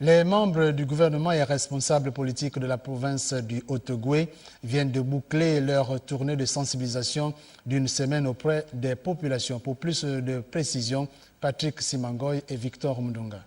Les membres du gouvernement et responsables politiques de la province du Haut-Ogooué viennent de boucler leur tournée de sensibilisation d'une semaine auprès des populations. Pour plus de précision, Patrick Simangoy et Victor Mdonga.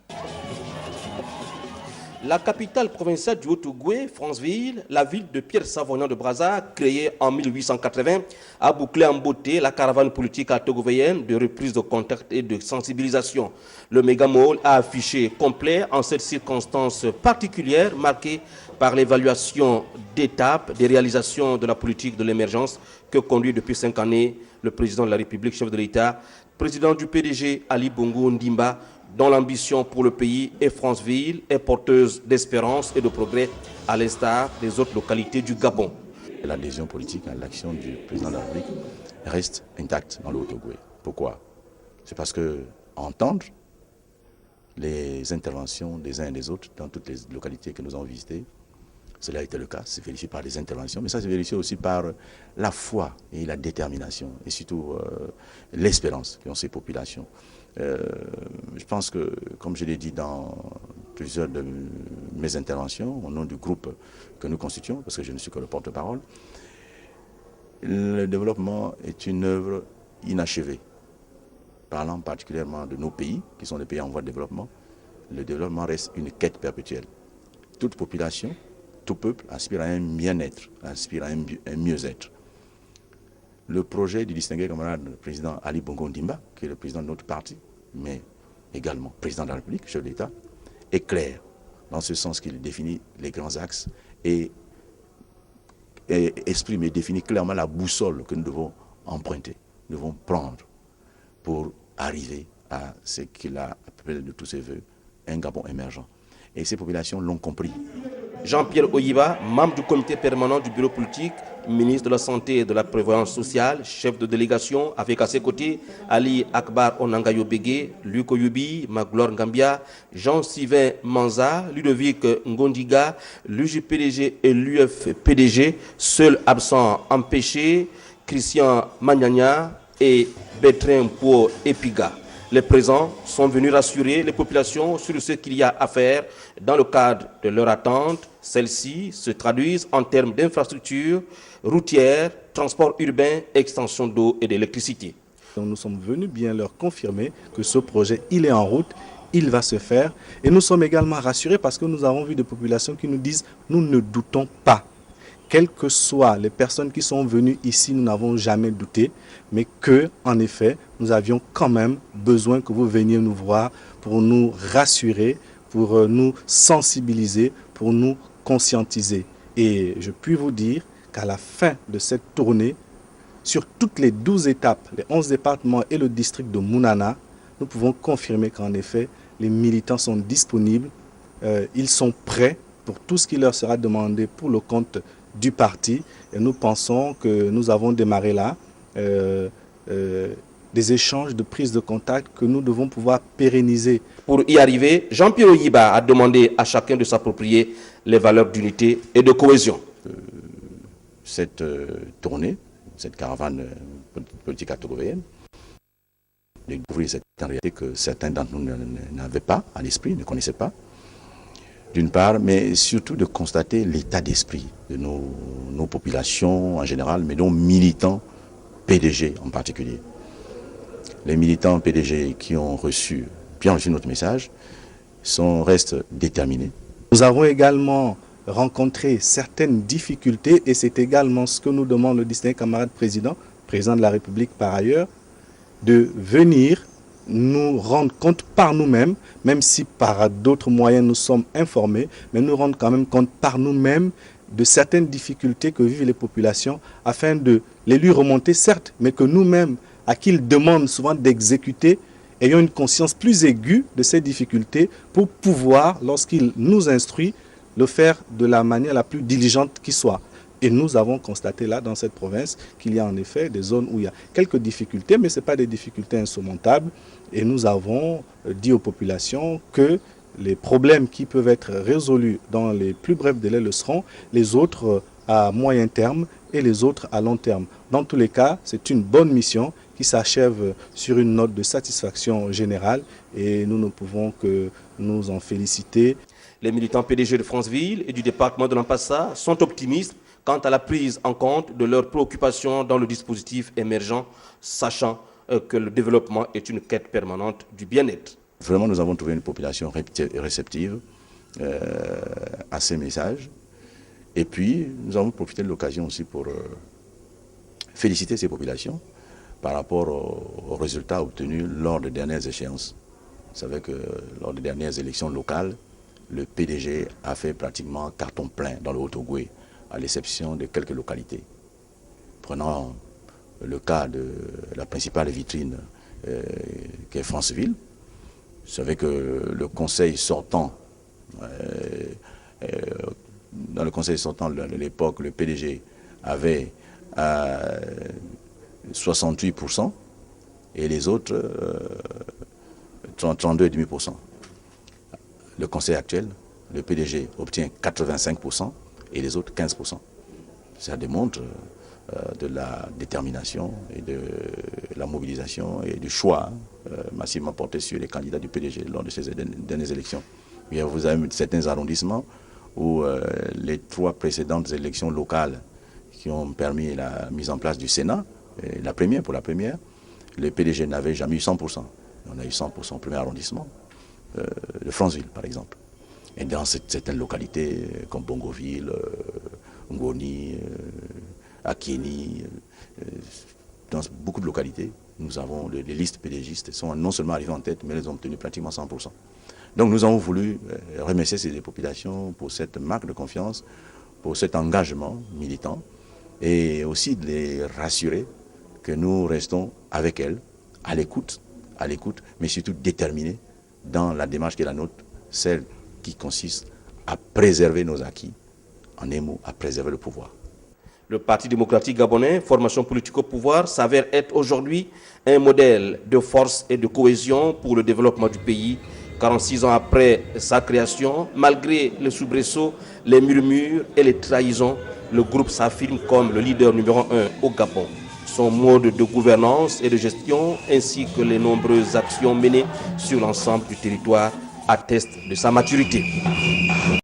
La capitale provinciale du Haut-Ogooué, Franceville, la ville de Pierre Savognan de Brazza, créée en 1880, a bouclé en beauté la caravane politique togovéenne de reprise de contact et de sensibilisation. Le mégamall a affiché complet en cette circonstance particulière marquée par l'évaluation d'étapes des réalisations de la politique de l'émergence que conduit depuis 5 années le président de la République, chef de l'État, président du PDG Ali Bongo Ndimba, dont l'ambition pour le pays et Franceville est porteuse d'espérance et de progrès à l'instar des autres localités du Gabon. L'adhésion politique à l'action du président de la République reste intacte dans le Haut-Ogooué. Pourquoi? C'est parce que entendre les interventions des uns et des autres dans toutes les localités que nous avons visitées, cela a été le cas, c'est vérifié par les interventions, mais ça c'est vérifié aussi par la foi et la détermination et surtout l'espérance qu'ont ces populations. Je pense que, comme je l'ai dit dans plusieurs de mes interventions, au nom du groupe que nous constituons, parce que je ne suis que le porte-parole, le développement est une œuvre inachevée. Parlant particulièrement de nos pays, qui sont des pays en voie de développement, le développement reste une quête perpétuelle. Toute population, tout peuple aspire à un bien-être, aspire à un mieux-être. Le projet du distingué camarade du président Ali Bongo Ndimba, qui est le président de notre parti, mais également président de la République, chef de l'État, est clair, dans ce sens qu'il définit les grands axes et exprime et définit clairement la boussole que nous devons emprunter, nous devons prendre pour arriver à ce qu'il a appelé de tous ses voeux, un Gabon émergent. Et ces populations l'ont compris. Jean-Pierre Oyiba, membre du comité permanent du bureau politique, ministre de la Santé et de la Prévoyance sociale, chef de délégation, avec à ses côtés Ali Akbar Onangayo Bégué, Luc Oyubi, Magloire Ngambia, Jean-Sylvain Manza, Ludovic Ngondiga, l'UJPDG et l'UFPDG, seuls absents empêchés, Christian Magnagna et Bertrand Po Epiga. Les présents sont venus rassurer les populations sur ce qu'il y a à faire dans le cadre de leur attente. Celles-ci se traduisent en termes d'infrastructures routières, transport urbain, extension d'eau et d'électricité. Nous sommes venus bien leur confirmer que ce projet, il est en route, il va se faire. Et nous sommes également rassurés parce que nous avons vu des populations qui nous disent « nous ne doutons pas ». Quelles que soient les personnes qui sont venues ici, nous n'avons jamais douté, mais que, en effet, nous avions quand même besoin que vous veniez nous voir pour nous rassurer, pour nous sensibiliser, pour nous conscientiser. Et je puis vous dire qu'à la fin de cette tournée, sur toutes les 12 étapes, les 11 départements et le district de Mounana, nous pouvons confirmer qu'en effet, les militants sont disponibles, ils sont prêts pour tout ce qui leur sera demandé pour le compte du parti, et nous pensons que nous avons démarré là des échanges de prise de contact que nous devons pouvoir pérenniser. Pour y arriver, Jean-Pierre Oyiba a demandé à chacun de s'approprier les valeurs d'unité et de cohésion. Cette tournée, cette caravane politique togovéenne, de découvrir cette réalité que certains d'entre nous n'avaient pas à l'esprit, ne connaissaient pas, d'une part, mais surtout de constater l'état d'esprit de nos populations en général, mais nos militants PDG en particulier. Les militants PDG qui ont reçu notre message restent déterminés. Nous avons également rencontré certaines difficultés et c'est également ce que nous demande le distingué camarade président de la République par ailleurs, de venir nous rendre compte par nous-mêmes, même si par d'autres moyens nous sommes informés, mais nous rendre quand même compte par nous-mêmes de certaines difficultés que vivent les populations afin de les lui remonter, certes, mais que nous-mêmes, à qui ils demandent souvent d'exécuter, ayons une conscience plus aiguë de ces difficultés pour pouvoir, lorsqu'il nous instruit, le faire de la manière la plus diligente qui soit. Et nous avons constaté là, dans cette province, qu'il y a en effet des zones où il y a quelques difficultés, mais ce n'est pas des difficultés insurmontables. Et nous avons dit aux populations que les problèmes qui peuvent être résolus dans les plus brefs délais le seront, les autres à moyen terme et les autres à long terme. Dans tous les cas, c'est une bonne mission qui s'achève sur une note de satisfaction générale et nous ne pouvons que nous en féliciter. Les militants PDG de Franceville et du département de l'Ampassa sont optimistes quant à la prise en compte de leurs préoccupations dans le dispositif émergent, sachant que le développement est une quête permanente du bien-être. Vraiment, nous avons trouvé une population réceptive à ces messages. Et puis, nous avons profité de l'occasion aussi pour féliciter ces populations par rapport aux résultats obtenus lors des dernières échéances. Vous savez que lors des dernières élections locales, le PDG a fait pratiquement carton plein dans le Haut-Ogooué, à l'exception de quelques localités. Prenant le cas de la principale vitrine qui est Franceville, vous savez que le conseil sortant, dans le conseil sortant de l'époque, le PDG avait 68% et les autres 32,5%. Le conseil actuel, le PDG obtient 85% et les autres 15%. Ça démontre de la détermination et de la mobilisation et du choix massivement porté sur les candidats du PDG lors de ces dernières élections. Bien, vous avez certains arrondissements où les 3 précédentes élections locales qui ont permis la mise en place du Sénat, pour la première, le PDG n'avait jamais eu 100%. On a eu 100% au premier arrondissement de Franceville, par exemple. Et dans certaines localités comme Bongoville, Ngoni, Akieni, dans beaucoup de localités, nous avons les listes PDGistes sont non seulement arrivées en tête, mais elles ont obtenu pratiquement 100%. Donc nous avons voulu remercier ces populations pour cette marque de confiance, pour cet engagement militant, et aussi de les rassurer que nous restons avec elles, à l'écoute, mais surtout déterminés dans la démarche qui est la nôtre, celle qui consiste à préserver nos acquis, en un mot, à préserver le pouvoir. Le Parti démocratique gabonais, formation politique au pouvoir, s'avère être aujourd'hui un modèle de force et de cohésion pour le développement du pays. 46 ans après sa création, malgré les soubresauts, les murmures et les trahisons, le groupe s'affirme comme le leader numéro 1 au Gabon. Son mode de gouvernance et de gestion, ainsi que les nombreuses actions menées sur l'ensemble du territoire, attestent de sa maturité.